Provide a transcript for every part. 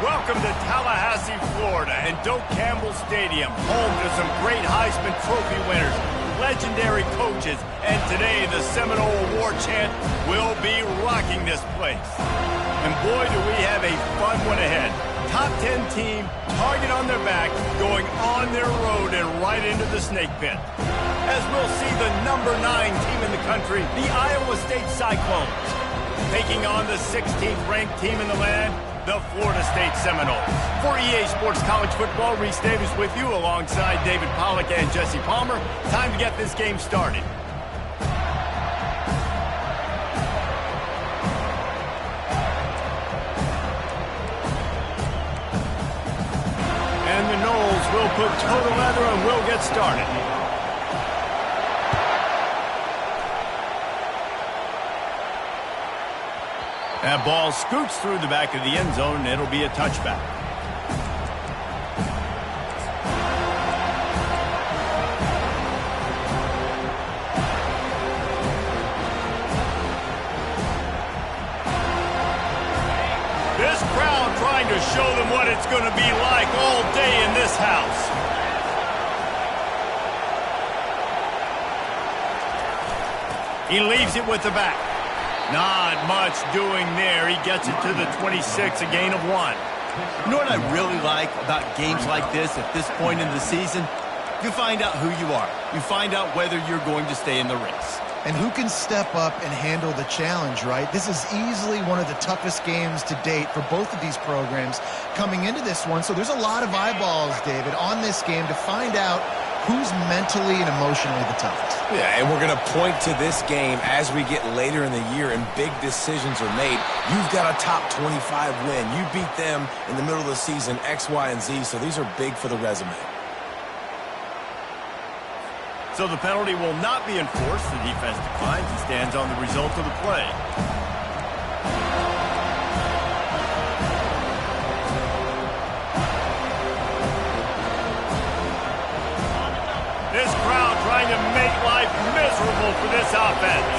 Welcome to Tallahassee, Florida, and Doak Campbell Stadium, home to some great Heisman Trophy winners, legendary coaches, and today the Seminole Award chant will be rocking this place. And boy, do we have a fun one ahead. Top 10 team, target on their back, going on their road and right into the snake pit. As we'll see the number 9 team in the country, the Iowa State Cyclones, taking on the 16th ranked team in the land, the Florida State Seminoles. For EA Sports College Football, Reese Davis with you alongside David Pollack and Jesse Palmer. Time to get this game started. And the Noles will put toe to leather and will get started. That ball scoots through the back of the end zone, and it'll be a touchback. This crowd trying to show them what it's going to be like all day in this house. He leaves it with the back. Not much doing there. He gets it to the 26, a gain of 1. You know what I really like about games like this at this point in the season? You find out who you are. You find out whether you're going to stay in the race. And who can step up and handle the challenge, right? This is easily one of the toughest games to date for both of these programs coming into this one. So there's a lot of eyeballs, David, on this game to find out who's mentally and emotionally the toughest. Yeah, and we're going to point to this game as we get later in the year and big decisions are made. You've got a top 25 win. You beat them in the middle of the season, X, Y, and Z, so these are big for the resume. So the penalty will not be enforced. The defense declines and stands on the result of the play. This crowd trying to make life miserable for this offense.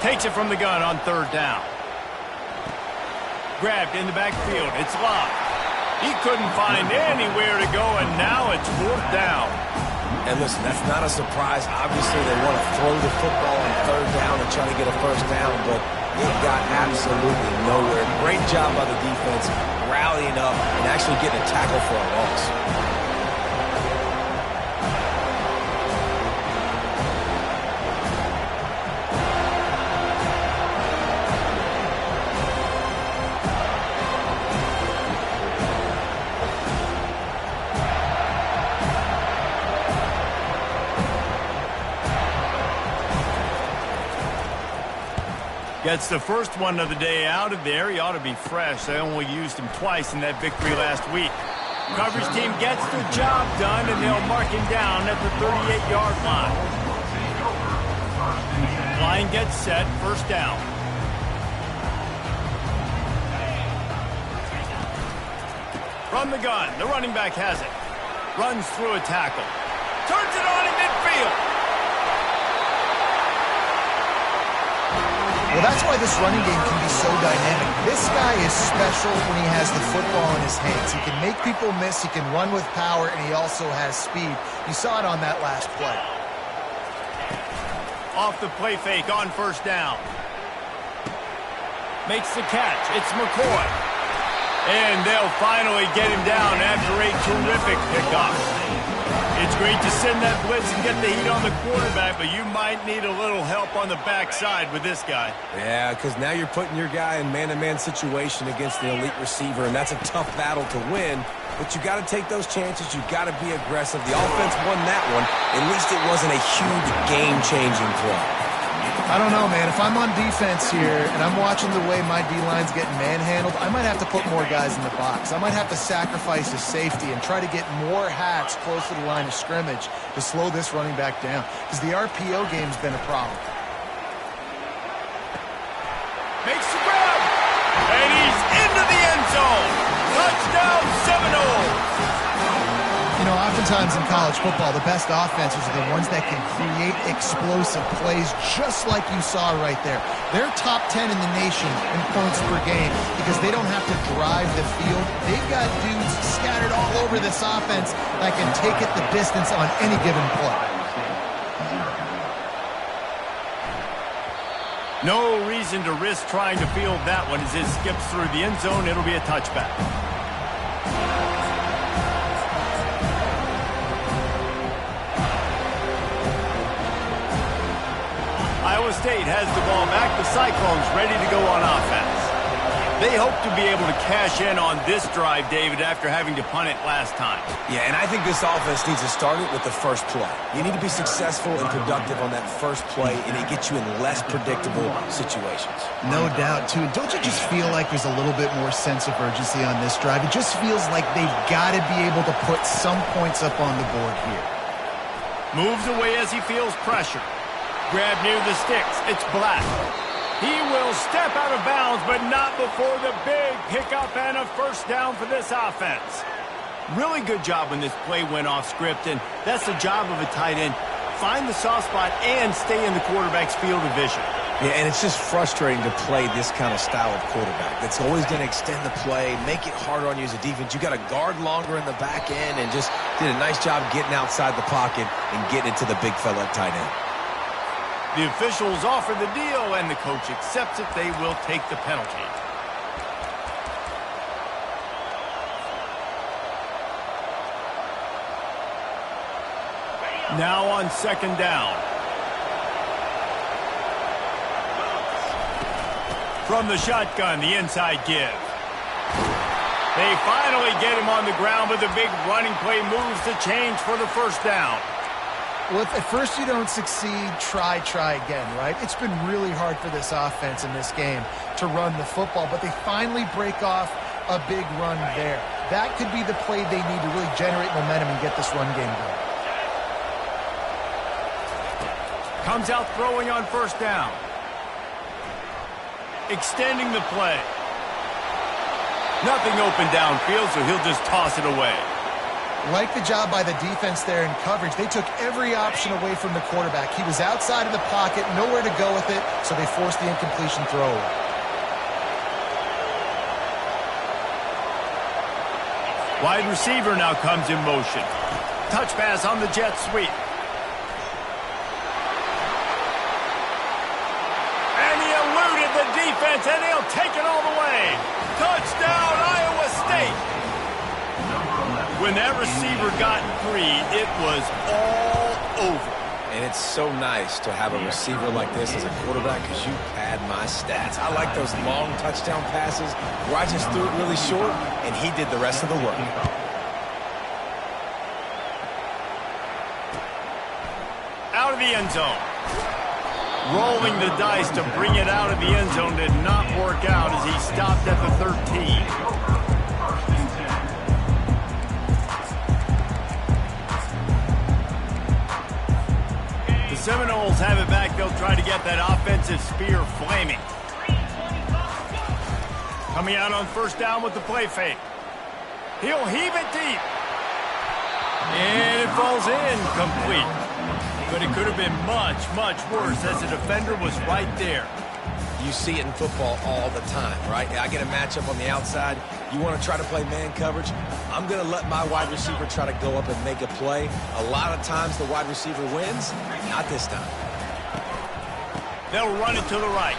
Takes it from the gun on 3rd down. Grabbed in the backfield. It's locked. He couldn't find anywhere to go, and now it's 4th down. And listen, that's not a surprise. Obviously, they want to throw the football on 3rd down and try to get a 1st down, but it got absolutely nowhere. Great job by the defense, rallying up and actually getting a tackle for a loss. Gets the first one of the day out of there. He ought to be fresh. They only used him twice in that victory last week. Coverage team gets the job done, and they'll mark him down at the 38-yard line. Line gets set, 1st down. From the gun, the running back has it. Runs through a tackle. Turns it on in midfield. Well, that's why this running game can be so dynamic. This guy is special when he has the football in his hands. He can make people miss, he can run with power, and he also has speed. You saw it on that last play. Off the play fake on 1st down. Makes the catch. It's McCoy. And they'll finally get him down after a terrific pickup. It's great to send that blitz and get the heat on the quarterback, but you might need a little help on the backside with this guy. Yeah, because now you're putting your guy in man-to-man situation against the elite receiver, and that's a tough battle to win. But you got to take those chances. You got to be aggressive. The offense won that one. At least it wasn't a huge game-changing play. I don't know, man. If I'm on defense here and I'm watching the way my D-line's getting manhandled, I might have to put more guys in the box. I might have to sacrifice his safety and try to get more hats close to the line of scrimmage to slow this running back down, because the RPO game's been a problem. Makes the grab, and he's into the end zone. Touchdown, Seminoles. You know, often Oftentimes in college football, the best offenses are the ones that can create explosive plays just like you saw right there. They're top 10 in the nation in points per game because they don't have to drive the field. They've got dudes scattered all over this offense that can take it the distance on any given play. No reason to risk trying to field that one as it skips through the end zone. It'll be a touchback. Iowa State has the ball back. The Cyclones ready to go on offense. They hope to be able to cash in on this drive, David, after having to punt it last time. Yeah, and I think this offense needs to start it with the first play. You need to be successful and productive on that first play, and it gets you in less predictable situations. No doubt, too. Don't you just feel like there's a little bit more sense of urgency on this drive? It just feels like they've got to be able to put some points up on the board here. Moves away as he feels pressure. Grab near the sticks. It's Black. He will step out of bounds, but not before the big pickup and a first down for this offense. Really good job when this play went off script, and that's the job of a tight end. Find the soft spot and stay in the quarterback's field of vision. Yeah, and it's just frustrating to play this kind of style of quarterback. That's always going to extend the play, make it harder on you as a defense. You got to guard longer in the back end and just did a nice job getting outside the pocket and getting it to the big fella at tight end. The officials offer the deal, and the coach accepts it. They will take the penalty. Now on second down. From the shotgun, the inside give. They finally get him on the ground, but the big running play moves the change for the first down. Well, if at first you don't succeed, try again, right? It's been really hard for this offense in this game to run the football, but they finally break off a big run there. That could be the play they need to really generate momentum and get this run game going. Comes out throwing on first down. Extending the play. Nothing open downfield, so he'll just toss it away. Like the job by the defense there in coverage. They took every option away from the quarterback. He was outside of the pocket, nowhere to go with it, so they forced the incompletion throw away. Wide receiver now comes in motion. Touch pass on the jet sweep. And he eluded the defense, and he'll take it all the way. Touchdown, Iowa State. When that receiver got free, it was all over. And it's so nice to have a receiver like this as a quarterback because you pad my stats. I like those long touchdown passes where I just threw it really short, and he did the rest of the work. Out of the end zone. Rolling the dice to bring it out of the end zone did not work out as he stopped at the 13. Seminoles have it back. They'll try to get that offensive spear flaming. Coming out on first down with the play fake. He'll heave it deep. And it falls in complete. But it could have been much, much worse as the defender was right there. You see it in football all the time, right? I get a matchup on the outside. You want to try to play man coverage? I'm going to let my wide receiver try to go up and make a play. A lot of times the wide receiver wins. Not this time. They'll run it to the right.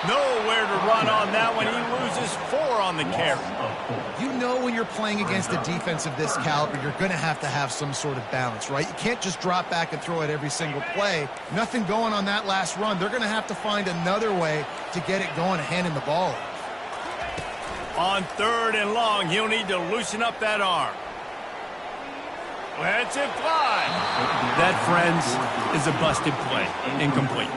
Nowhere to run on that one. He loses 4 on the carry. You know when you're playing against a defense of this caliber, you're going to have some sort of balance, right? You can't just drop back and throw it every single play. Nothing going on that last run. They're going to have to find another way to get it going and handing the ball. On third and long, he'll need to loosen up that arm. Lets it fly. That, friends, is a busted play. Incomplete.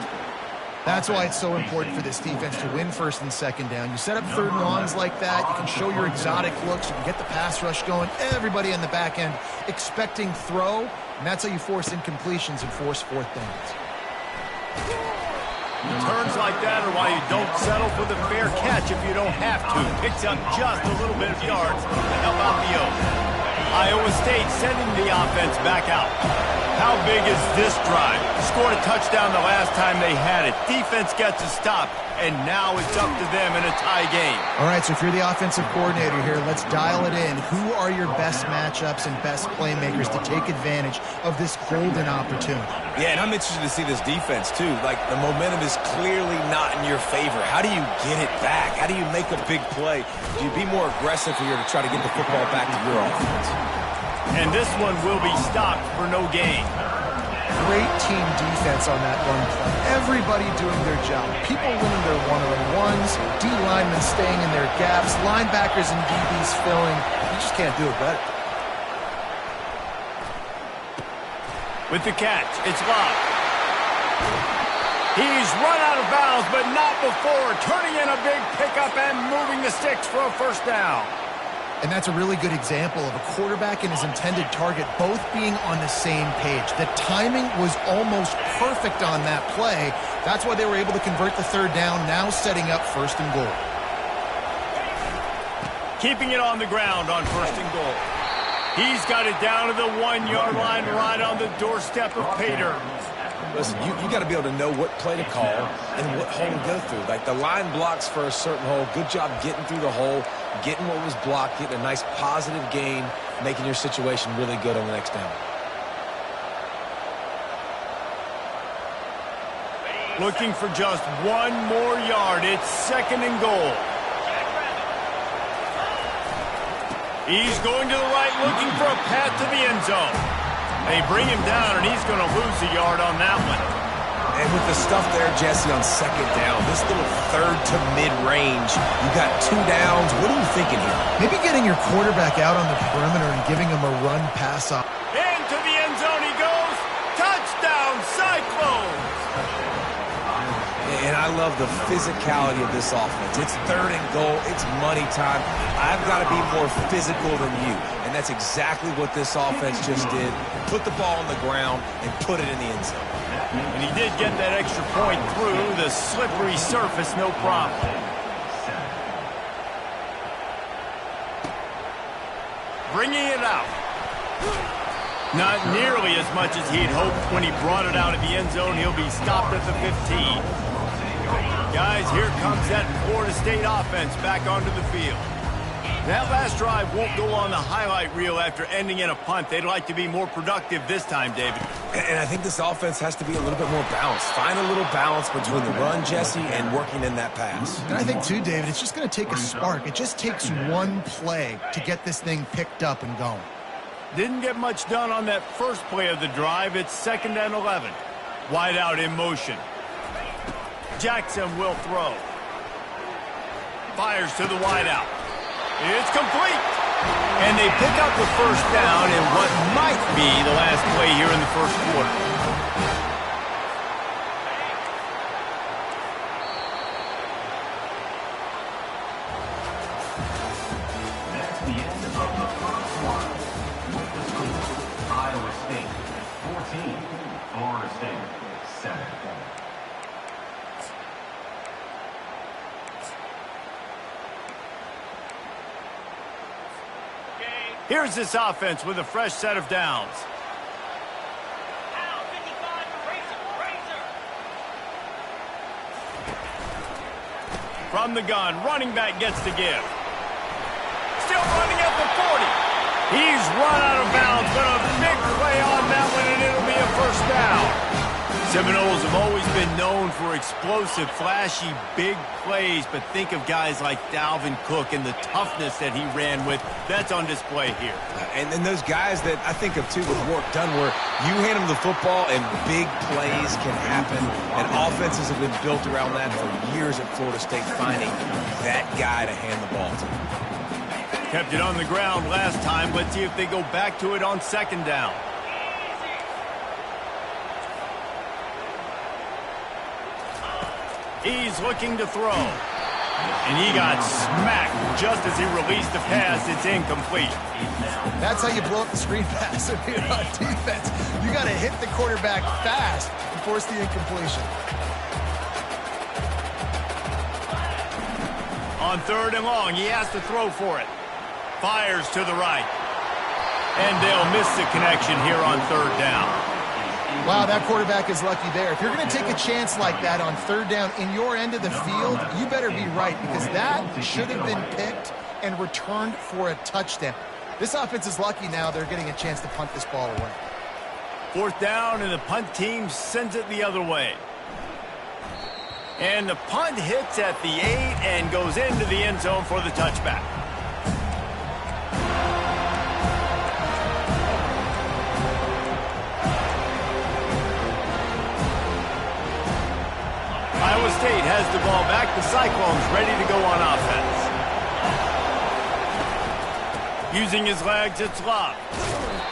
That's why it's so important for this defense to win first and second down. You set up third and longs like that. You can show your exotic looks. You can get the pass rush going. Everybody in the back end expecting throw. And that's how you force incompletions and force fourth downs. Turns like that are why you don't settle for the fair catch if you don't have to. Picks up just a little bit of yards to help out the Oaks. Iowa State sending the offense back out. How big is this drive? Scored a touchdown the last time they had it. Defense gets a stop, and now it's up to them in a tie game. All right, so if you're the offensive coordinator here, let's dial it in. Who are your best matchups and best playmakers to take advantage of this golden opportunity? Yeah, and I'm interested to see this defense, too. Like, the momentum is clearly not in your favor. How do you get it back? How do you make a big play? Do you be more aggressive here to try to get the football back to your offense? And this one will be stopped for no gain. Great team defense on that run play. Everybody doing their job. People winning their one-on-ones, D linemen staying in their gaps, linebackers and DBs filling. You just can't do it better. With the catch, it's Love. He's run out of bounds, but not before. Turning in a big pickup and moving the sticks for a first down. And that's a really good example of a quarterback and his intended target both being on the same page. The timing was almost perfect on that play. That's why they were able to convert the third down, now setting up first and goal. Keeping it on the ground on first and goal. He's got it down to the 1-yard line right on the doorstep of Pater. Listen, you got to be able to know what play to call and what hole to go through. Like, the line blocks for a certain hole. Good job getting through the hole, getting what was blocked, getting a nice positive gain, making your situation really good on the next down. Looking for just one more yard. It's second and goal. He's going to the right, looking for a path to the end zone. They bring him down, and he's going to lose a yard on that one. And with the stuff there, Jesse, on second down, this little third to mid-range, you got 2 downs. What are you thinking here? Maybe getting your quarterback out on the perimeter and giving him a run-pass off. Into the end zone he goes. Touchdown, Cyclones! And I love the physicality of this offense. It's third and goal. It's money time. I've got to be more physical than you. And that's exactly what this offense just did. Put the ball on the ground and put it in the end zone. And he did get that extra point through the slippery surface, no problem. Bringing it out. Not nearly as much as he'd hoped when he brought it out of the end zone. He'll be stopped at the 15. Guys, here comes that Florida State offense back onto the field. That last drive won't go on the highlight reel after ending in a punt. They'd like to be more productive this time, David. And I think this offense has to be a little bit more balanced. Find a little balance between the run, Jesse, and working in that pass. And I think, too, David, it's just going to take a spark. It just takes one play to get this thing picked up and going. Didn't get much done on that first play of the drive. It's 2nd and 11. Wide out in motion. Jackson will throw. Fires to the wide out. It's complete. And they pick up the first down in what might be the last play here in the first quarter. That's the end of the first quarter. With the score, Iowa State 14, Florida State 7. Here's this offense with a fresh set of downs. From the gun, running back gets to give. Still running at the 40. He's run out of bounds, but a big play on that one, and it'll be a first down. Seminoles have always been known for explosive, flashy, big plays, but think of guys like Dalvin Cook and the toughness that he ran with. That's on display here. And then those guys that I think of, too, with Warrick Dunn, where you hand them the football and big plays can happen, and offenses have been built around that for years at Florida State, finding that guy to hand the ball to. Kept it on the ground last time. Let's see if they go back to it on second down. He's looking to throw. And he got smacked just as he released the pass. It's incomplete. That's how you blow up the screen pass if you're on defense. You got to hit the quarterback fast and force the incompletion. On 3rd and long, he has to throw for it. Fires to the right. And they'll miss the connection here on third down. Wow, that quarterback is lucky there. If you're going to take a chance like that on third down in your end of the field, you better be right, because that should have been picked and returned for a touchdown. This offense is lucky now they're getting a chance to punt this ball away. Fourth down, and the punt team sends it the other way. And the punt hits at the 8 and goes into the end zone for the touchback. Iowa State has the ball back. The Cyclones ready to go on offense. Using his legs, it's Love.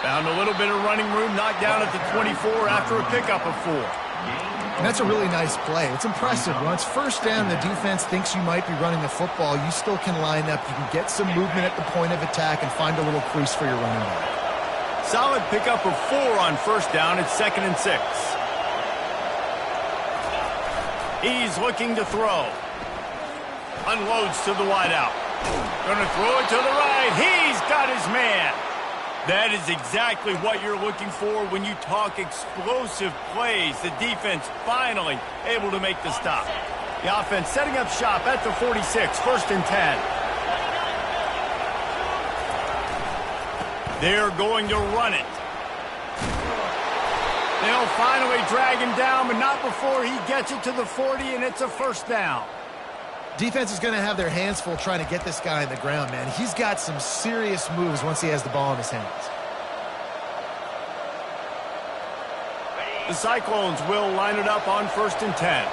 Found a little bit of running room, knocked down at the 24 after a pickup of 4. And that's a really nice play. It's impressive. Once first down, the defense thinks you might be running the football. You still can line up. You can get some movement at the point of attack and find a little crease for your running back. Solid pickup of 4 on first down. It's 2nd and 6. He's looking to throw. Unloads to the wideout. Gonna throw it to the right. He's got his man. That is exactly what you're looking for when you talk explosive plays. The defense finally able to make the stop. The offense setting up shop at the 46, 1st and 10. They're going to run it. They'll finally drag him down, but not before he gets it to the 40, and it's a 1st down. Defense is going to have their hands full trying to get this guy on the ground, man. He's got some serious moves once he has the ball in his hands. The Cyclones will line it up on 1st and 10.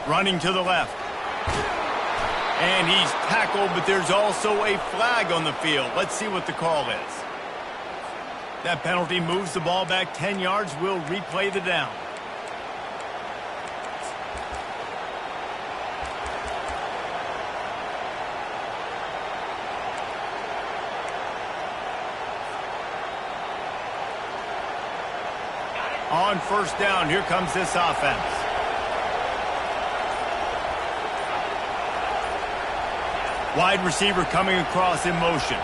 Running to the left. And he's tackled, but there's also a flag on the field. Let's see what the call is. That penalty moves the ball back 10 yards. We'll replay the down. On 1st down, here comes this offense. Wide receiver coming across in motion.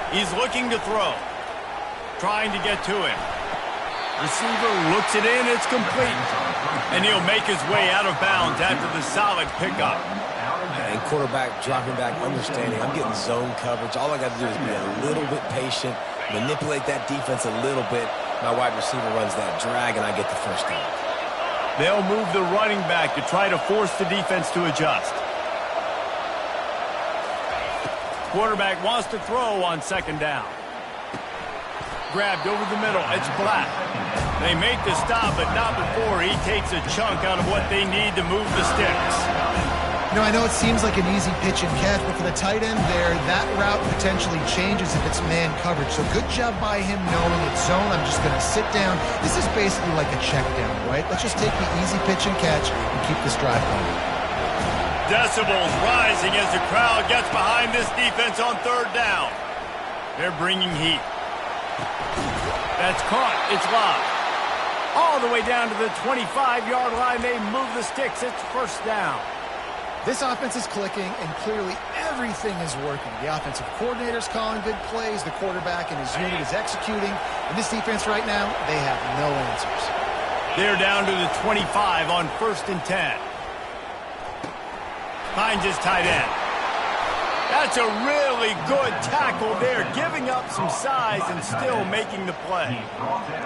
He's looking to throw. Trying to get to him. Receiver looks it in, it's complete. And he'll make his way out of bounds after the solid pickup. And quarterback dropping back, understanding I'm getting zone coverage. All I got to do is be a little bit patient, manipulate that defense a little bit. My wide receiver runs that drag, and I get the 1st down. They'll move the running back to try to force the defense to adjust. Quarterback wants to throw on 2nd down. Grabbed over the middle. It's Black. They make the stop, but not before he takes a chunk out of what they need to move the sticks. You know, I know it seems like an easy pitch and catch, but for the tight end there, that route potentially changes if it's man coverage. So good job by him knowing it's zone. I'm just going to sit down. This is basically like a check down, right? Let's just take the easy pitch and catch and keep this drive going. Decibels rising as the crowd gets behind this defense on 3rd down. They're bringing heat. That's caught. It's locked. All the way down to the 25-yard line. They move the sticks. It's 1st down. This offense is clicking, and clearly everything is working. The offensive coordinator's calling good plays. The quarterback and his unit is executing. And this defense right now, they have no answers. They're down to the 25 on 1st and 10. Finds his tight end. That's a really good tackle there, giving up some size and still making the play.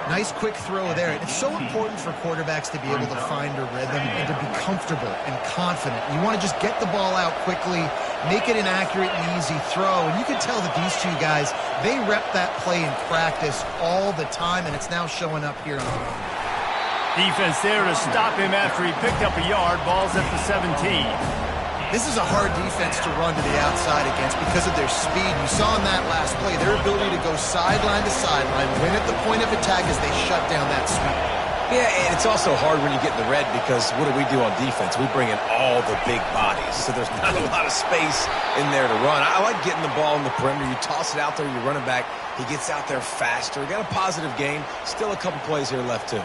Nice quick throw there. It's so important for quarterbacks to be able to find a rhythm and to be comfortable and confident. You want to just get the ball out quickly, make it an accurate and easy throw. And you can tell that these two guys, they rep that play in practice all the time, and it's now showing up here on the field. Defense there to stop him after he picked up a yard. Ball's at the 17. This is a hard defense to run to the outside against because of their speed. You saw in that last play, their ability to go sideline to sideline, win at the point of attack as they shut down that sweep. Yeah, and it's also hard when you get in the red because what do we do on defense? We bring in all the big bodies, so there's not a lot of space in there to run. I like getting the ball in the perimeter. You toss it out there, you run it back. He gets out there faster. He got a positive game. Still a couple plays here left, too.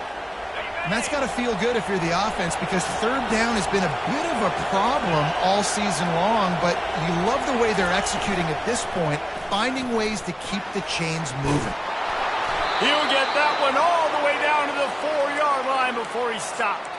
And that's got to feel good if you're the offense, because third down has been a bit of a problem all season long, but you love the way they're executing at this point, finding ways to keep the chains moving. He'll get that one all the way down to the 4-yard line before he stopped.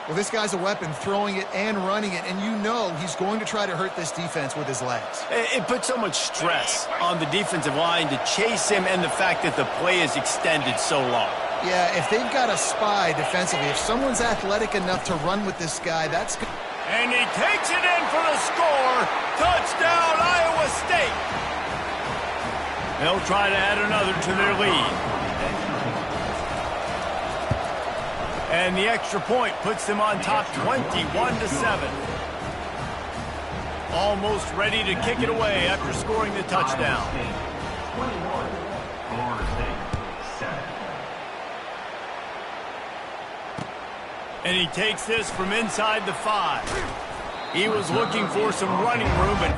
Well, this guy's a weapon, throwing it and running it, and you know he's going to try to hurt this defense with his legs. It puts so much stress on the defensive line to chase him, and the fact that the play is extended so long. Yeah, if they've got a spy defensively, if someone's athletic enough to run with this guy, that's... And he takes it in for the score. Touchdown, Iowa State. They'll try to add another to their lead. And the extra point puts them on top 21-7. Almost ready to kick it away after scoring the touchdown. 21, Florida State 7. And he takes this from inside the 5. He was looking for some running room, and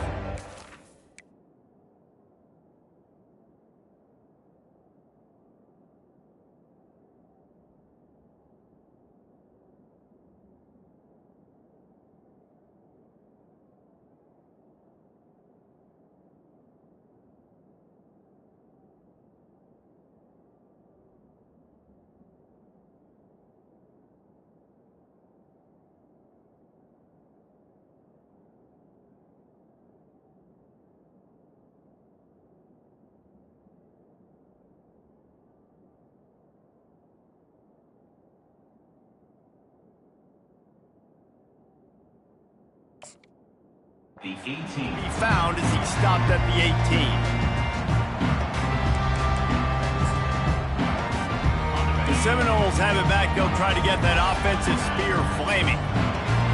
The 18. he found as he stopped at the 18. The Seminoles have it back. They'll try to get that offensive spear flaming.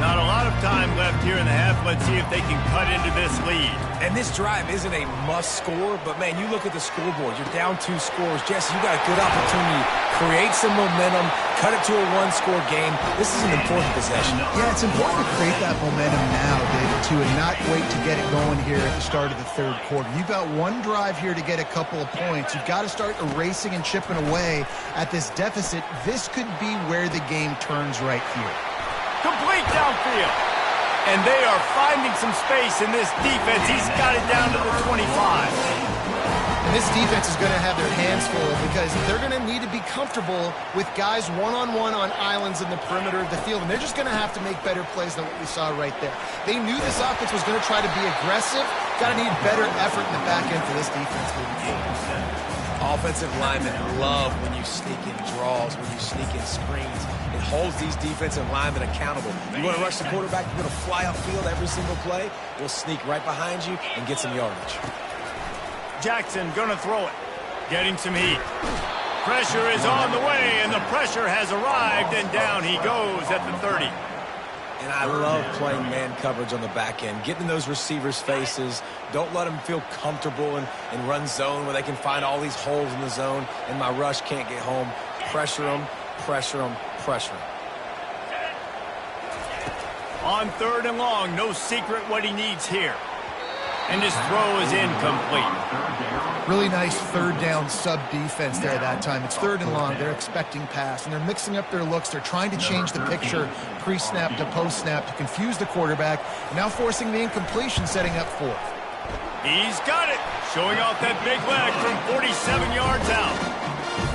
Not a lot of time left here in the half. Let's see if they can cut into this lead. And this drive isn't a must score, but man, you look at the scoreboard, you're down 2 scores. Jesse, you got a good opportunity. Create some momentum, cut it to a 1-score game. This is an important possession. Yeah, it's important to create that momentum now, David, too, and not wait to get it going here at the start of the third quarter. You've got one drive here to get a couple of points. You've got to start erasing and chipping away at this deficit. This could be where the game turns right here. Complete downfield. And they are finding some space in this defense. He's got it down to the 25. And this defense is going to have their hands full because they're going to need to be comfortable with guys one-on-one on islands in the perimeter of the field. And they're just going to have to make better plays than what we saw right there. They knew this offense was going to try to be aggressive. Got to need better effort in the back end for this defense moving forward. Offensive linemen love when you sneak in draws, when you sneak in screens. It holds these defensive linemen accountable. You want to rush the quarterback, you're going to fly upfield every single play. We'll sneak right behind you and get some yardage. Jackson gonna throw it. Getting some heat. Pressure is on the way, and the pressure has arrived, and down he goes at the 30. And I love playing man coverage on the back end, getting in those receivers' faces. Don't let them feel comfortable in run zone where they can find all these holes in the zone, and my rush can't get home. Pressure them, pressure them, pressure them. On 3rd and long, no secret what he needs here. And his throw is incomplete. Really nice third down sub defense there that time. It's 3rd and long. They're expecting pass, and they're mixing up their looks. They're trying to change the picture pre-snap to post-snap to confuse the quarterback, and now forcing the incompletion, setting up 4th. He's got it. Showing off that big leg from 47 yards out.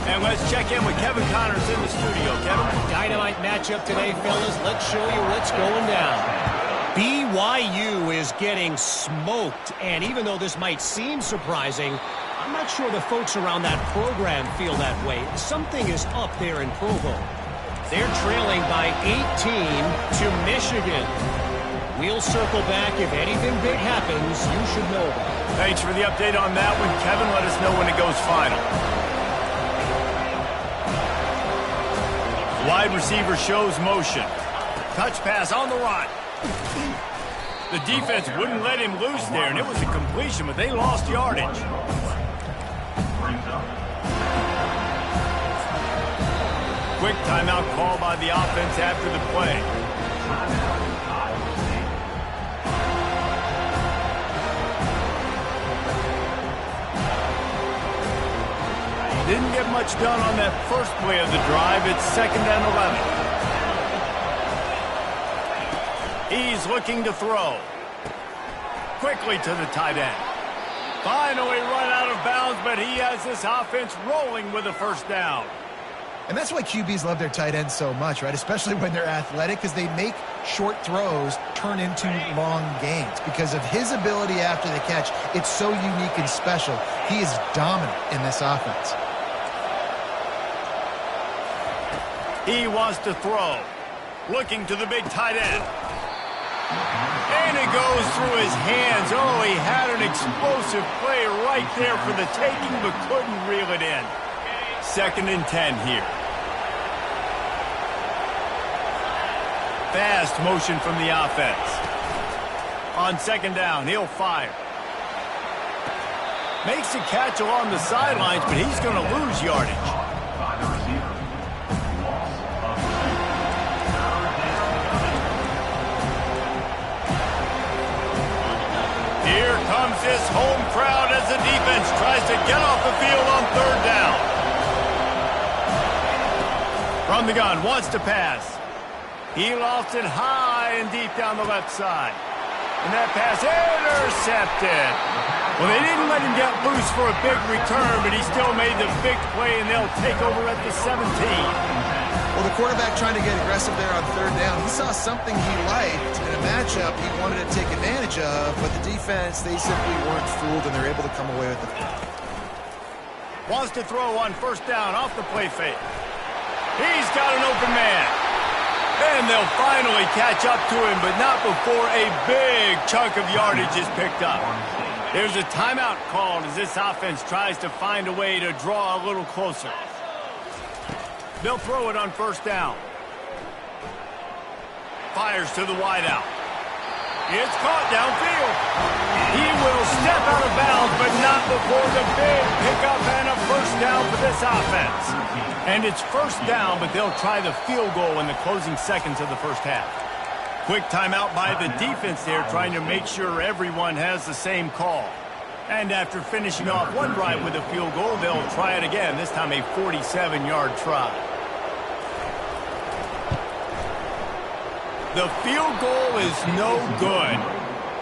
And let's check in with Kevin Connors in the studio. Kevin? Dynamite matchup today, fellas. Let's show you what's going down. BYU is getting smoked, and even though this might seem surprising, I'm not sure the folks around that program feel that way. Something is up there in Provo. They're trailing by 18 to Michigan. We'll circle back. If anything big happens, you should know about it. Thanks for the update on that one, Kevin. Let us know when it goes final. Wide receiver shows motion. Touch pass on the run. The defense wouldn't let him loose there, and it was a completion, but they lost yardage. Quick timeout call by the offense after the play. Didn't get much done on that first play of the drive. It's 2nd and 11. He's looking to throw. Quickly to the tight end. Finally run out of bounds, but he has this offense rolling with a first down. And that's why QBs love their tight ends so much, right? Especially when they're athletic, because they make short throws turn into long gains. Because of his ability after the catch, it's so unique and special. He is dominant in this offense. He wants to throw. Looking to the big tight end. And it goes through his hands. Oh, he had an explosive play right there for the taking, but couldn't reel it in. 2nd and 10 here. Fast motion from the offense. On 2nd down, he'll fire. Makes a catch along the sidelines, but he's going to lose yardage. Here comes this home crowd as the defense tries to get off the field on 3rd down. From the gun, wants to pass. He lost it high and deep down the left side. And that pass intercepted. Well, they didn't let him get loose for a big return, but he still made the big play, and they'll take over at the 17. Well, the quarterback trying to get aggressive there on 3rd down. He saw something he liked in a matchup he wanted to take advantage of, but the defense, they simply weren't fooled, and they're able to come away with the pick. Wants to throw on 1st down off the play fake. He's got an open man. And they'll finally catch up to him, but not before a big chunk of yardage is picked up. There's a timeout called as this offense tries to find a way to draw a little closer. They'll throw it on 1st down. Fires to the wideout. It's caught downfield. He will step out of bounds, but not before the big pickup and a 1st down for this offense. And it's 1st down, but they'll try the field goal in the closing seconds of the 1st half. Quick timeout by the defense there, trying to make sure everyone has the same call. And after finishing off one drive with a field goal, they'll try it again, this time a 47-yard try. The field goal is no good.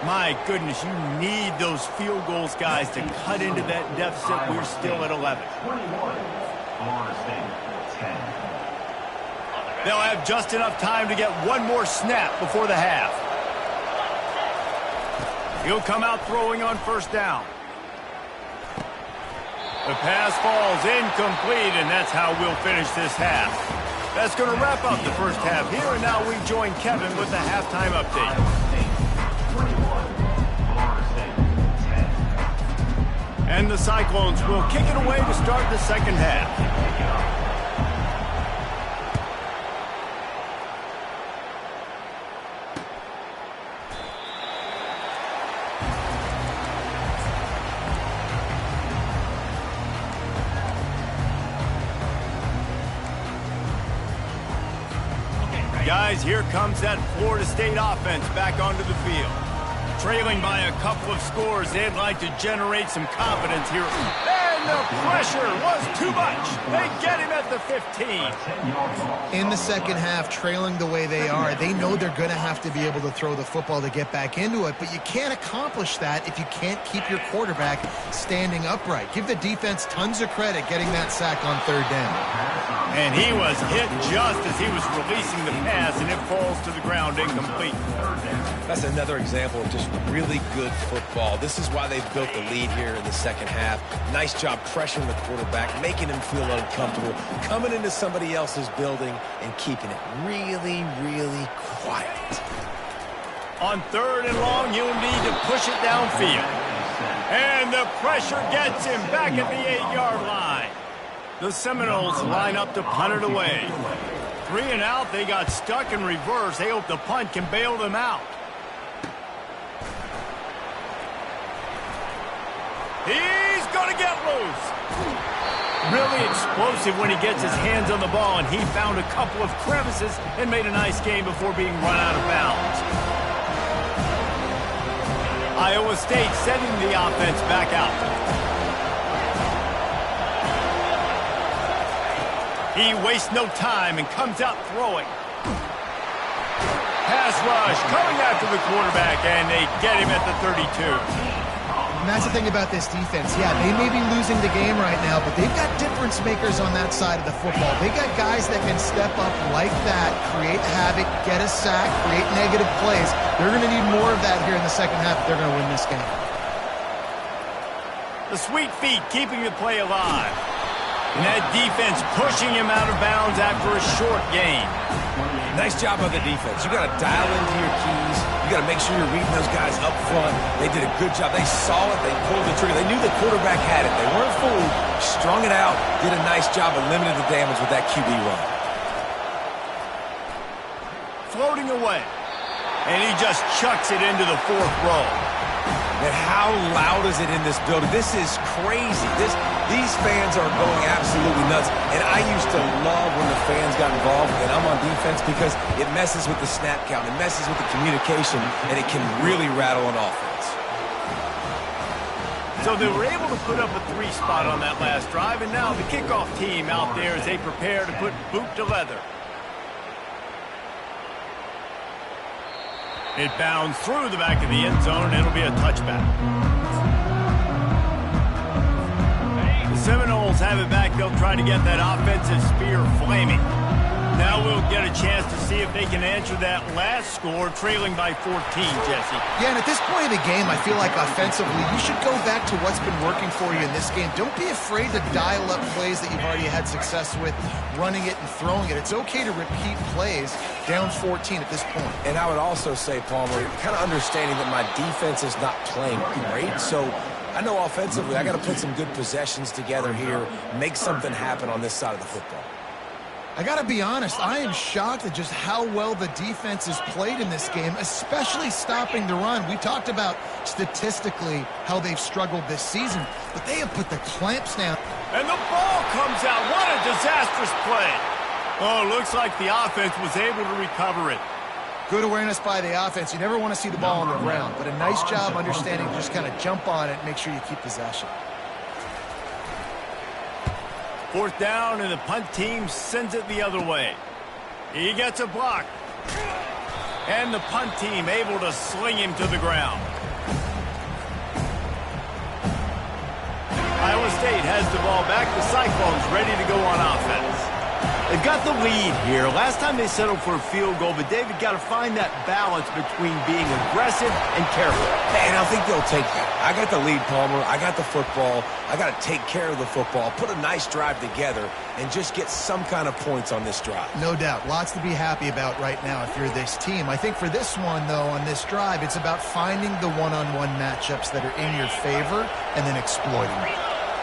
My goodness, you need those field goals, guys, to cut into that deficit. We're still at 11. 21. Florida State, 10. They'll have just enough time to get one more snap before the half. He'll come out throwing on 1st down. The pass falls incomplete, and that's how we'll finish this half. That's going to wrap up the 1st half here, and now we join Kevin with the halftime update. 21. Florida State, 10. And the Cyclones will kick it away to start the 2nd half. Guys, here comes that Florida State offense back onto the field. Trailing by a couple of scores, they'd like to generate some confidence here. And the pressure was too much. They get him at the 15. In the 2nd half, trailing the way they are, they know they're going to have to be able to throw the football to get back into it, but you can't accomplish that if you can't keep your quarterback standing upright. Give the defense tons of credit getting that sack on 3rd down. And he was hit just as he was releasing the pass, and it falls to the ground incomplete. That's another example of just really good football. This is why they've built the lead here in the 2nd half. Nice job pressuring the quarterback, making him feel uncomfortable, coming into somebody else's building and keeping it really, really quiet. On 3rd and long, you'll need to push it downfield. And the pressure gets him back at the 8-yard line. The Seminoles line up to punt it away. 3 and out, they got stuck in reverse. They hope the punt can bail them out. He's going to get loose. Really explosive when he gets his hands on the ball, and he found a couple of crevices and made a nice game before being run out of bounds. Iowa State sending the offense back out. He wastes no time and comes out throwing. Pass rush coming after the quarterback, and they get him at the 32. And that's the thing about this defense. Yeah, they may be losing the game right now, but they've got difference makers on that side of the football. They got guys that can step up like that, create havoc, get a sack, create negative plays. They're going to need more of that here in the second half if they're going to win this game. The sweet feet keeping the play alive. And that defense pushing him out of bounds after a short gain. Nice job by the defense. You got to dial into your keys. You got to make sure you're reading those guys up front. They did a good job. They saw it. They pulled the trigger. They knew the quarterback had it. They weren't fooled. Strung it out. Did a nice job of limiting the damage with that QB run. Floating away. And he just chucks it into the fourth row. And how loud is it in this building? This is crazy. These fans are going absolutely nuts. And I used to love when the fans got involved, and I'm on defense, because it messes with the snap count. It messes with the communication, and it can really rattle an offense. So they were able to put up a 3 spot on that last drive, and now the kickoff team out there as they prepare to put boot to leather. It bounds through the back of the end zone, and it'll be a touchback. The Seminoles have it back. They'll try to get that offensive spear flaming. Now we'll get a chance to see if they can answer that last score, trailing by 14, Jesse. Yeah, and at this point in the game, I feel like offensively, you should go back to what's been working for you in this game. Don't be afraid to dial up plays that you've already had success with, running it and throwing it. It's okay to repeat plays down 14 at this point. And I would also say, Palmer, kind of understanding that my defense is not playing great, so I know offensively I got to put some good possessions together here, make something happen on this side of the football. I got to be honest, I am shocked at just how well the defense has played in this game, especially stopping the run. We talked about statistically how they've struggled this season, but they have put the clamps down. And the ball comes out. What a disastrous play. Oh, looks like the offense was able to recover it. Good awareness by the offense. You never want to see the ball on the ground, but a nice job understanding to just kind of jump on it and make sure you keep possession. 4th down, and the punt team sends it the other way. He gets a block. And the punt team able to sling him to the ground. Iowa State has the ball back. The Cyclones ready to go on offense. They've got the lead here. Last time they settled for a field goal, but David got to find that balance between being aggressive and careful. And I think they'll take that. I got the lead, Palmer. I got the football. I got to take care of the football, put a nice drive together, and just get some kind of points on this drive. No doubt. Lots to be happy about right now if you're this team. I think for this one, though, on this drive, it's about finding the one-on-one matchups that are in your favor and then exploiting them.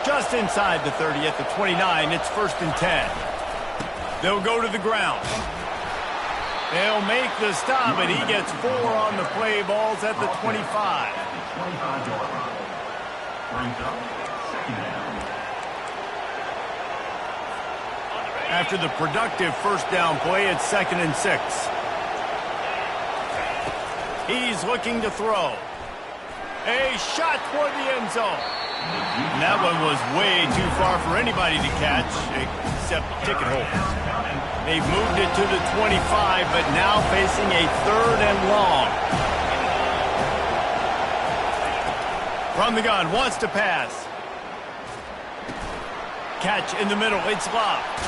Just inside the 30 at the 29, it's 1st and 10. They'll go to the ground. They'll make the stop, and he gets 4 on the play. Balls at the 25. After the productive 1st down play, it's 2nd and 6. He's looking to throw. A shot toward the end zone. And that one was way too far for anybody to catch, except ticket holders. They've moved it to the 25, but now facing a 3rd and long. From the gun, wants to pass. Catch in the middle, it's locked.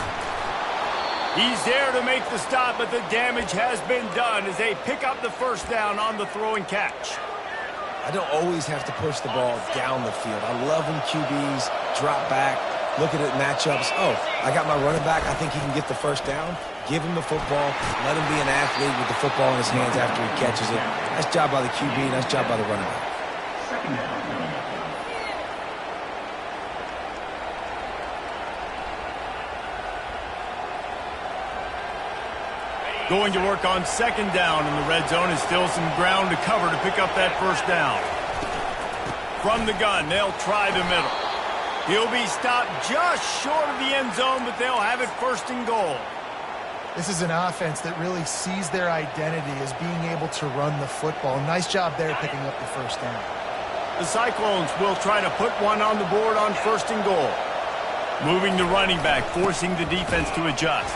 He's there to make the stop, but the damage has been done as they pick up the 1st down on the throw and catch. I don't always have to push the ball down the field. I love when QBs drop back, look at it, matchups. Oh, I got my running back. I think he can get the 1st down. Give him the football. Let him be an athlete with the football in his hands after he catches it. Nice job by the QB. Nice job by the running back. Going to work on 2nd down in the red zone, is still some ground to cover to pick up that 1st down. From the gun, they'll try the middle. He'll be stopped just short of the end zone, but they'll have it 1st and goal. This is an offense that really sees their identity as being able to run the football. Nice job there picking up the 1st down. The Cyclones will try to put one on the board on 1st and goal. Moving the running back, forcing the defense to adjust.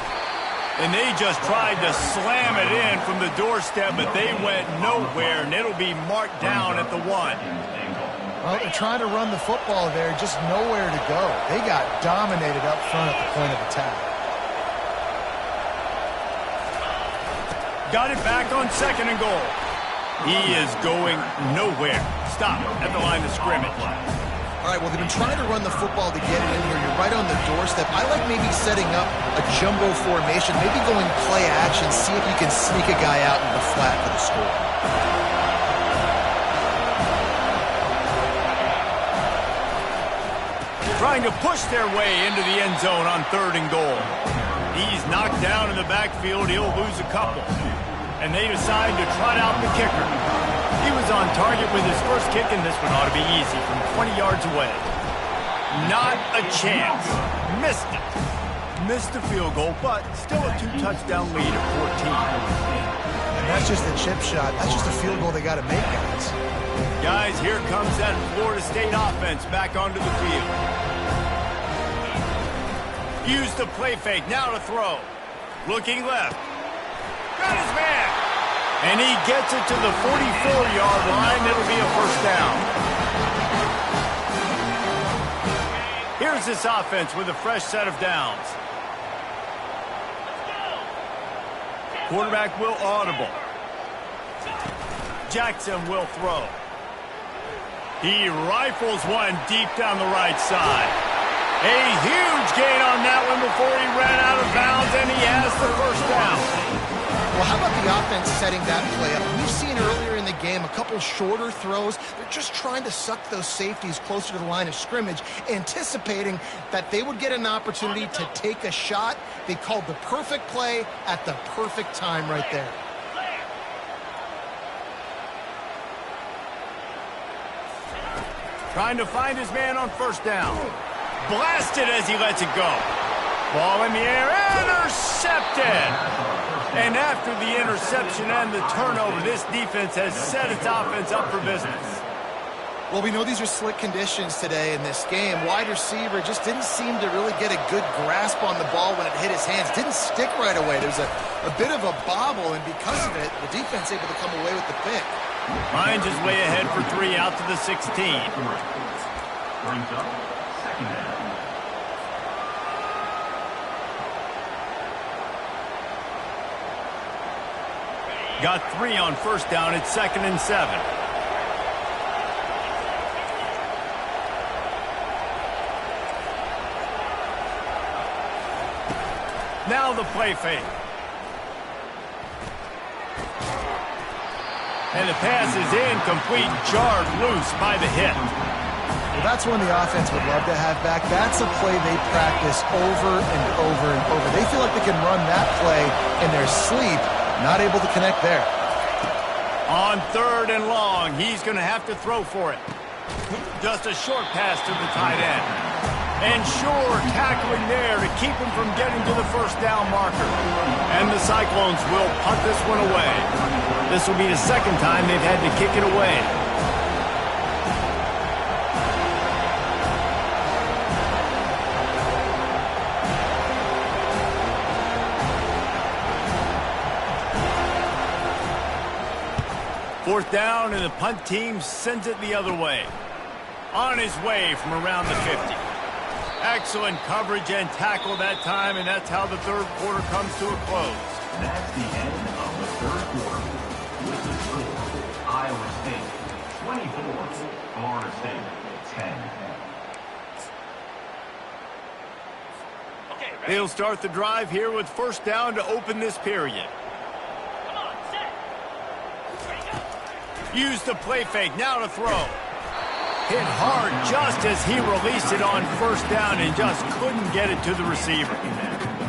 And they just tried to slam it in from the doorstep, but they went nowhere, and it'll be marked down at the 1. Well, they're trying to run the football there, just nowhere to go. They got dominated up front at the point of attack. Got it back on 2nd and goal. He is going nowhere. Stop at the line of scrimmage. All right, well, they've been trying to run the football to get it in here. You're right on the doorstep. I like maybe setting up a jumbo formation, maybe going play action, see if you can sneak a guy out in the flat for the score. Trying to push their way into the end zone on 3rd and goal. He's knocked down in the backfield. He'll lose a couple. And they decide to trot out the kicker. He was on target with his first kick, and this one ought to be easy from 20 yards away. Not a chance. Missed it. Missed the field goal, but still a 2-touchdown lead at 14. And that's just a chip shot. That's just a field goal they got to make, guys. Guys, here comes that Florida State offense back onto the field. Use the play fake. Now to throw. Looking left. Got his man. And he gets it to the 44-yard line. It'll be a first down. Here's this offense with a fresh set of downs. Quarterback will audible. Jackson will throw. He rifles one deep down the right side. A huge gain on that one before he ran out of bounds, and he has the first down. Well, how about the offense setting that play up? We've seen earlier in the game a couple shorter throws. They're just trying to suck those safeties closer to the line of scrimmage, anticipating that they would get an opportunity to take a shot. They called the perfect play at the perfect time right there. Trying to find his man on first down. Blasted as he lets it go. Ball in the air, intercepted. And after the interception and the turnover, this defense has set its offense up for business. Well, we know these are slick conditions today in this game. Wide receiver just didn't seem to really get a good grasp on the ball when it hit his hands. Didn't stick right away. There's a bit of a bobble, and because of it, the defense able to come away with the pick. Finds his way ahead for 3 out to the 16. Brings up 2nd down. Got 3 on first down at 2nd and 7. Now the play fake. And the pass is incomplete, jarred loose by the hit. Well, that's one the offense would love to have back. That's a play they practice over and over and over. They feel like they can run that play in their sleep. Not able to connect there. On 3rd and long, he's going to have to throw for it. Just a short pass to the tight end. And sure, tackling there to keep him from getting to the first down marker. And the Cyclones will punt this one away. This will be the 2nd time they've had to kick it away. Fourth down, and the punt team sends it the other way. On his way from around the 50. Excellent coverage and tackle that time, and that's how the 3rd quarter comes to a close. That's the end of the 3rd quarter. With the score, Iowa State 24, Florida State 10. They'll start the drive here with first down to open this period. Use the play fake, now to throw. Hit hard just as he released it on first down and just couldn't get it to the receiver.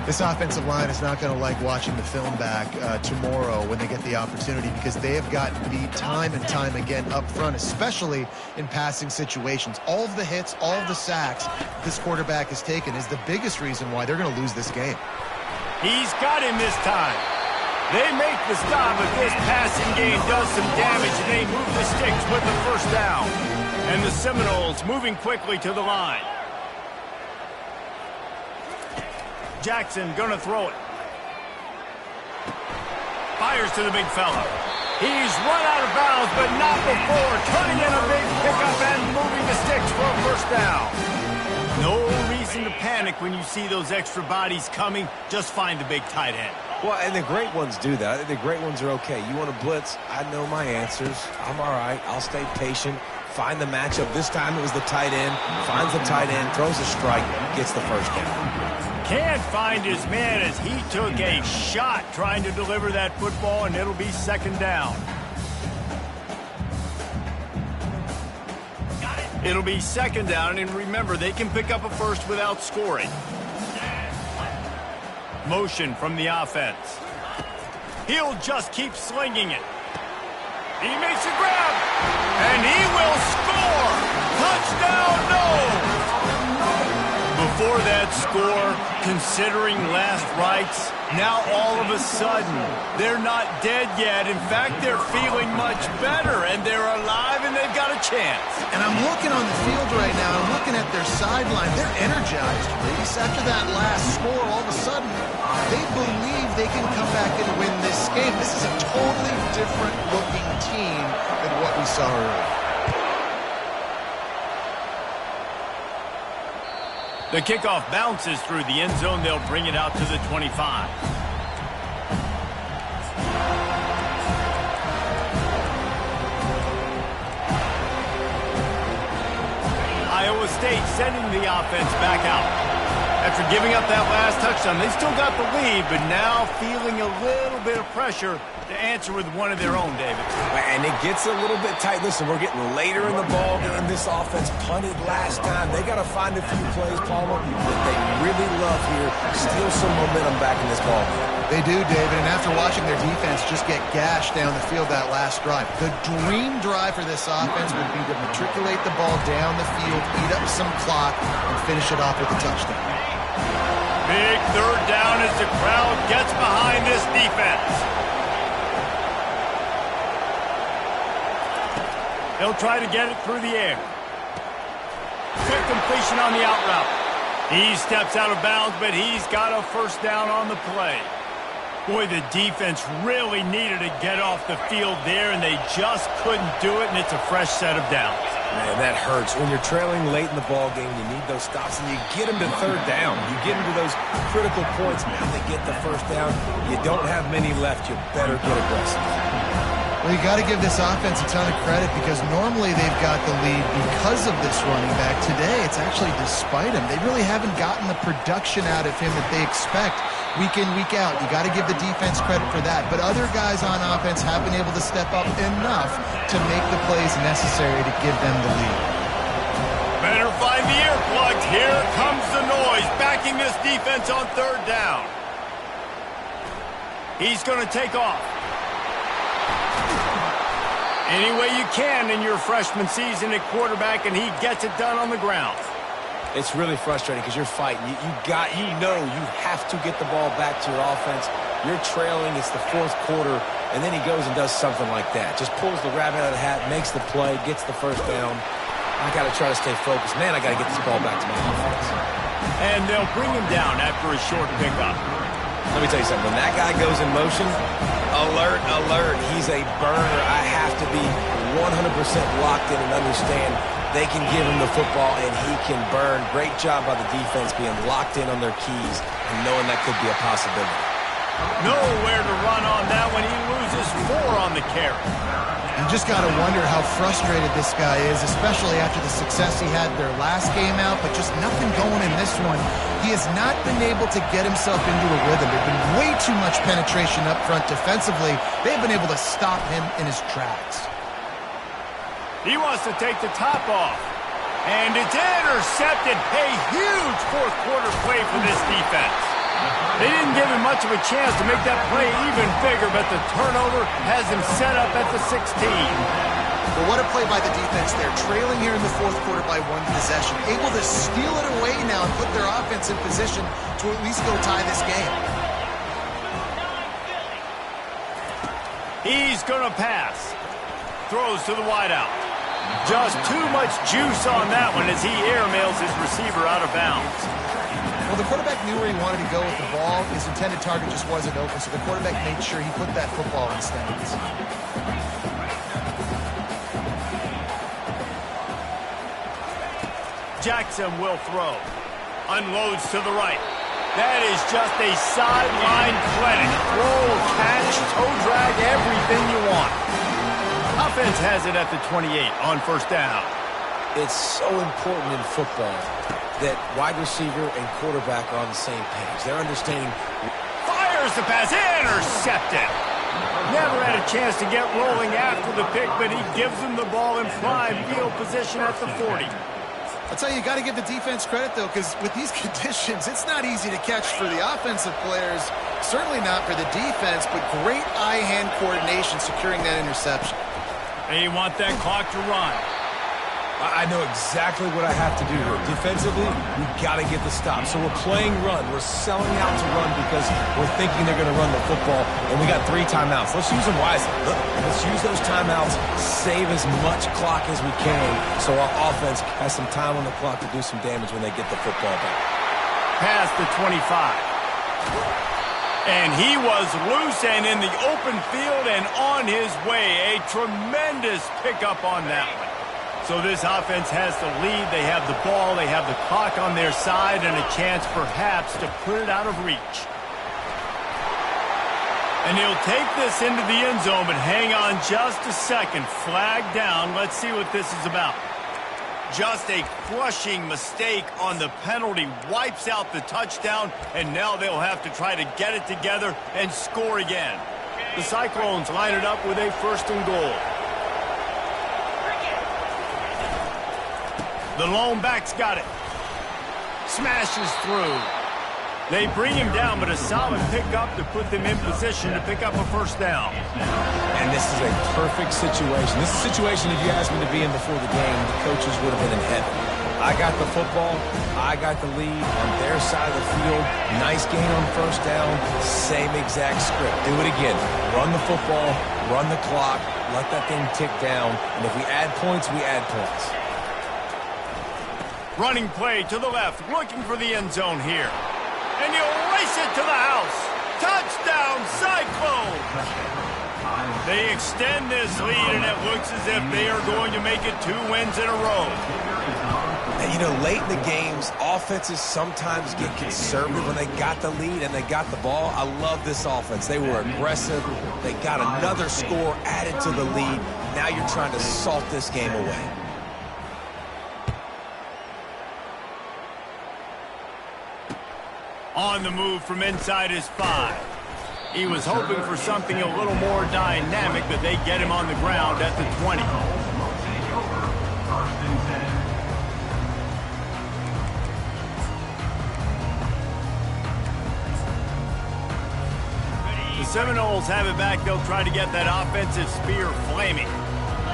This offensive line is not going to like watching the film back tomorrow when they get the opportunity, because they have gotten beat time and time again up front, especially in passing situations. All of the hits, all of the sacks this quarterback has taken is the biggest reason why they're going to lose this game. He's got him this time. They make the stop, but this passing game does some damage, and they move the sticks with the first down. And the Seminoles moving quickly to the line. Jackson gonna throw it. Fires to the big fella. He's run out of bounds, but not before turning in a big pickup and moving the sticks for a first down. No reason to panic when you see those extra bodies coming. Just find the big tight end. Well, and the great ones do that. I think the great ones are okay. You want to blitz? I know my answers. I'm all right. I'll stay patient. Find the matchup. This time it was the tight end. Finds the tight end, throws a strike, gets the first down. Can't find his man as he took a shot trying to deliver that football, and it'll be second down. It'll be second down, and remember, they can pick up a first without scoring. Motion from the offense. He'll just keep slinging it. He makes a grab, and he will score. Touchdown, no! Before that score, considering last rites, now all of a sudden, they're not dead yet. In fact, they're feeling much better, and they're alive, and they've got a chance. And I'm looking on the field right now, I'm looking at their sideline. They're energized, Reese. After that last score, all of a sudden, they believe they can come back and win this game. This is a totally different-looking team than what we saw earlier. The kickoff bounces through the end zone. They'll bring it out to the 25. Iowa State sending the offense back out. After giving up that last touchdown, they still got the lead, but now feeling a little bit of pressure to answer with one of their own, David. And it gets a little bit tight. Listen, we're getting later in the ball game. This offense punted last time. They got to find a few plays, Palmer, that they really love here. Steal some momentum back in this ball game. They do, David, and after watching their defense just get gashed down the field that last drive, the dream drive for this offense would be to matriculate the ball down the field, eat up some clock, and finish it off with a touchdown. Big third down as the crowd gets behind this defense. They'll try to get it through the air. Quick completion on the out route. He steps out of bounds, but he's got a first down on the play. Boy, the defense really needed to get off the field there, and they just couldn't do it, and it's a fresh set of downs. Man, that hurts. When you're trailing late in the ball game, you need those stops, and you get them to third down. You get them to those critical points. Now they get the first down. You don't have many left. You better get aggressive. Well, you got to give this offense a ton of credit because normally they've got the lead because of this running back. Today, it's actually despite him. They really haven't gotten the production out of him that they expect week in, week out. You got to give the defense credit for that. But other guys on offense have been able to step up enough to make the plays necessary to give them the lead. Better find the earplugs. Here comes the noise, backing this defense on third down. He's going to take off. Any way you can in your freshman season at quarterback, and he gets it done on the ground. It's really frustrating because you're fighting. You know you have to get the ball back to your offense. You're trailing. It's the fourth quarter, and then he goes and does something like that. Just pulls the rabbit out of the hat, makes the play, gets the first down. I got to try to stay focused. Man, I got to get this ball back to my offense. And they'll bring him down after a short pickup. Let me tell you something. When that guy goes in motion, alert, alert. He's a burner. I have to be 100% locked in and understand they can give him the football and he can burn. Great job by the defense being locked in on their keys and knowing that could be a possibility. Nowhere to run on that one. He loses 4 on the carry. You just got to wonder how frustrated this guy is, especially after the success he had their last game out, but just nothing going in this one. He has not been able to get himself into a rhythm. There's been way too much penetration up front defensively. They've been able to stop him in his tracks. He wants to take the top off. And it's intercepted. A huge fourth quarter play for this defense. They didn't give him much of a chance to make that play even bigger, but the turnover has him set up at the 16. Well, what a play by the defense. They're trailing here in the fourth quarter by 1 possession, able to steal it away now and put their offense in position to at least go tie this game. He's going to pass. Throws to the wideout. Just too much juice on that one as he airmails his receiver out of bounds. Well, the quarterback knew where he wanted to go with the ball. His intended target just wasn't open, so the quarterback made sure he put that football in stands. Jackson will throw. Unloads to the right. That is just a sideline clinic. Roll, catch, toe drag, everything you want. Offense has it at the 28 on first down. It's so important in football that wide receiver and quarterback are on the same page. They're understanding. Fires the pass. Intercepted. Never had a chance to get rolling after the pick, but he gives him the ball in prime field position at the 40. I'll tell you, you got to give the defense credit, though, because with these conditions, it's not easy to catch for the offensive players, certainly not for the defense, but great eye-hand coordination securing that interception. They want that clock to run. I know exactly what I have to do here. Defensively, we've got to get the stop. So we're playing run. We're selling out to run because we're thinking they're going to run the football, and we got 3 timeouts. Let's use them wisely. Let's use those timeouts, save as much clock as we can so our offense has some time on the clock to do some damage when they get the football back. Past the 25. And he was loose and in the open field and on his way. A tremendous pickup on that one. So this offense has the lead. They have the ball. They have the clock on their side and a chance perhaps to put it out of reach. And he'll take this into the end zone, but hang on just a second. Flag down. Let's see what this is about. Just a crushing mistake on the penalty. Wipes out the touchdown, and now they'll have to try to get it together and score again. The Cyclones line it up with a 1st and goal. The lone back's got it. Smashes through. They bring him down, but a solid pickup to put them in position to pick up a 1st down. And this is a perfect situation. This is a situation, if you asked me to be in before the game, the coaches would have been in heaven. I got the football. I got the lead on their side of the field. Nice gain on 1st down. Same exact script. Do it again. Run the football. Run the clock. Let that thing tick down. And if we add points, we add points. Running play to the left, looking for the end zone here. And he'll race it to the house. Touchdown, Cyclone! They extend this lead, and it looks as if they are going to make it 2 wins in a row. And, you know, late in the games, offenses sometimes get conservative when they got the lead and they got the ball. I love this offense. They were aggressive. They got another score added to the lead. Now you're trying to salt this game away. On the move from inside his 5. He was hoping for something a little more dynamic, but they get him on the ground at the 20. The Seminoles have it back. They'll try to get that offensive spear flaming.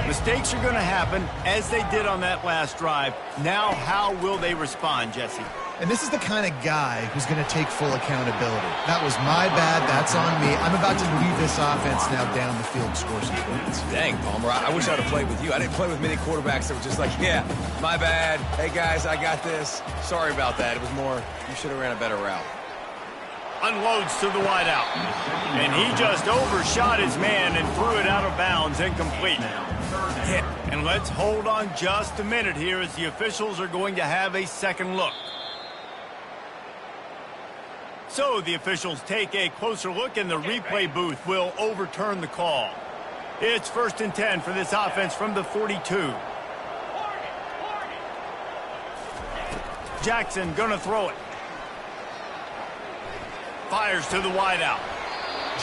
Mistakes are going to happen, as they did on that last drive. Now, how will they respond, Jesse? And this is the kind of guy who's going to take full accountability. That was my bad. That's on me. I'm about to lead this offense now down the field and score some points. Dang, Palmer, I wish I'd have played with you. I didn't play with many quarterbacks that were just like, yeah, my bad. Hey, guys, I got this. Sorry about that. It was more, you should have ran a better route. Unloads to the wideout. And he just overshot his man and threw it out of bounds, incomplete. Hit. And let's hold on just a minute here as the officials are going to have a second look. So the officials take a closer look, and the replay booth will overturn the call. It's 1st and 10 for this offense from the 42. Jackson gonna throw it. Fires to the wideout.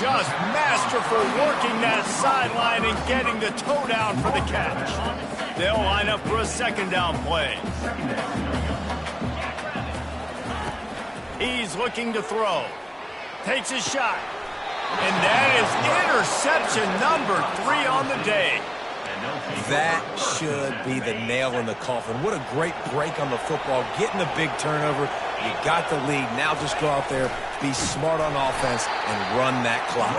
Just masterful working that sideline and getting the toe down for the catch. They'll line up for a 2nd down play. He's looking to throw. Takes his shot. And that is interception number 3 on the day. That should be the nail in the coffin. What a great break on the football. Getting the big turnover. You got the lead. Now just go out there, be smart on offense, and run that clock.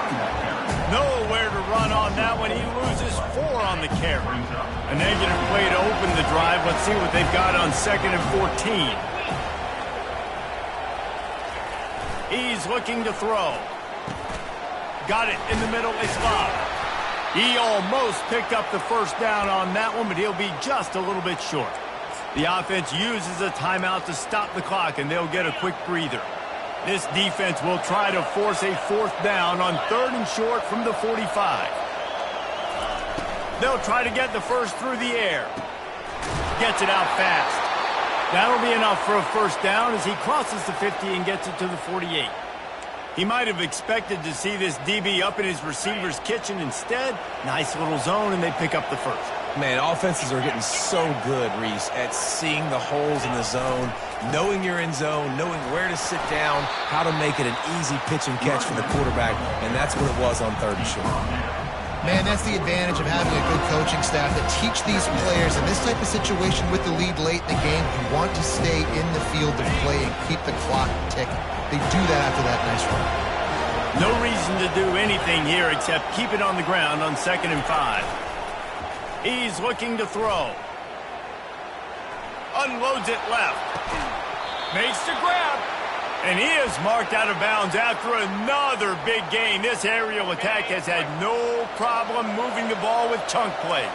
Nowhere to run on that one. He loses 4 on the carry. A negative play to open the drive. Let's see what they've got on 2nd and 14. He's looking to throw. Got it in the middle. It's Love. He almost picked up the first down on that one, but he'll be just a little bit short. The offense uses a timeout to stop the clock, and they'll get a quick breather. This defense will try to force a fourth down on 3rd and short from the 45. They'll try to get the first through the air. Gets it out fast. That'll be enough for a first down as he crosses the 50 and gets it to the 48. He might have expected to see this DB up in his receiver's kitchen. Instead, nice little zone, and they pick up the first. Man, offenses are getting so good, Reese, at seeing the holes in the zone, knowing you're in zone, knowing where to sit down, how to make it an easy pitch and catch for the quarterback, and that's what it was on 3rd and short. Man, that's the advantage of having a good coaching staff that teach these players in this type of situation with the lead late in the game. You want to stay in the field of play and keep the clock ticking. They do that after that nice run. No reason to do anything here except keep it on the ground on 2nd and 5. He's looking to throw. Unloads it left. Makes the grab. And he is marked out of bounds after another big gain. This aerial attack has had no problem moving the ball with chunk plays.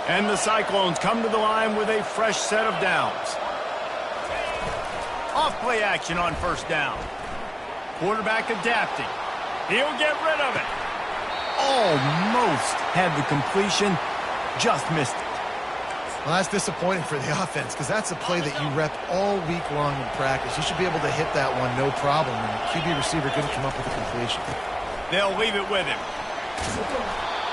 And the Cyclones come to the line with a fresh set of downs. Off-play action on 1st down. Quarterback adapting. He'll get rid of it. Almost had the completion. Just missed it. Well, that's disappointing for the offense because that's a play that you rep all week long in practice. You should be able to hit that one no problem, and the QB receiver couldn't come up with a completion. They'll leave it with him.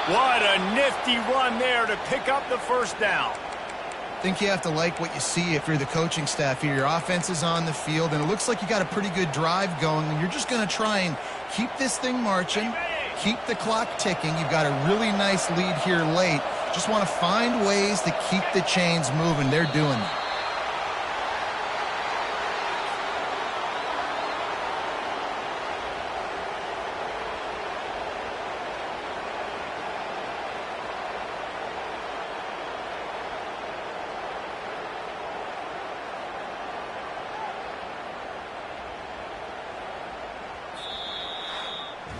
What a nifty run there to pick up the first down. I think you have to like what you see if you're the coaching staff here. Your offense is on the field, and it looks like you got a pretty good drive going, and you're just going to try and keep this thing marching, keep the clock ticking. You've got a really nice lead here late. Just want to find ways to keep the chains moving. They're doing that.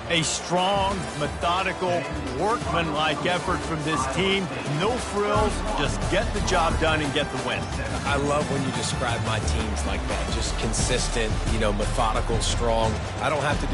A strong, methodical, workmanlike effort from this team. No frills, just get the job done and get the win. I love when you describe my teams like that. Just consistent, methodical, strong. I don't have to do